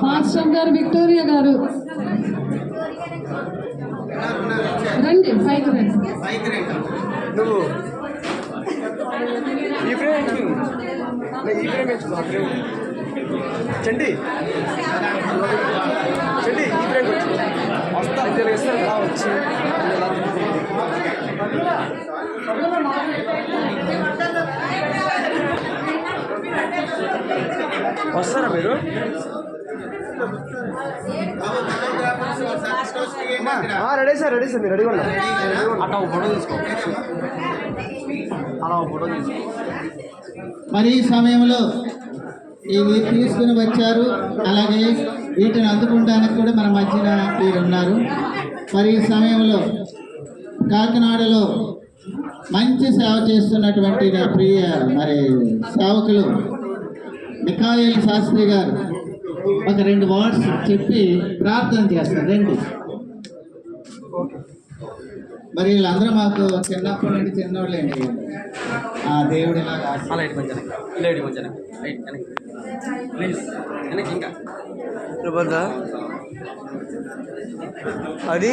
Master గారు Victoria గారు రండి, పైకి రండి. నువ్వు ఈ ఫ్రేమ్ ఈ ఫ్రేమ్ చండి చండి ఈ ఫ్రేమ్ వస్తా ఇస్తారు కదా వచ్చి వస్తారా మీరు? రెడీ సార్ మీరు రెడీగా ఉన్నారు. అట్లా ఒక ఫోటో తీసుకో, అలా ఒక ఫోటో తీసుకో. మరి ఈ సమయంలో ఇవి తీసుకుని వచ్చారు, అలాగే వీటిని అందుకుంటానికి కూడా మన మధ్యన వీరు ఉన్నారు. మరి ఈ సమయంలో కాకినాడలో మంచి సేవ చేస్తున్నటువంటి నా ప్రియ మరి సేవకులు మిఖాయిల్ శాస్త్రి గారు ఒక 2 వర్డ్స్ చెప్పి ప్రార్థన చేస్తారు. రండి. మరి వీళ్ళందరూ మాకు చిన్నప్పటి నుండి చిన్నోళ్ళేంటి, ఆ దేవుడిలాగా అది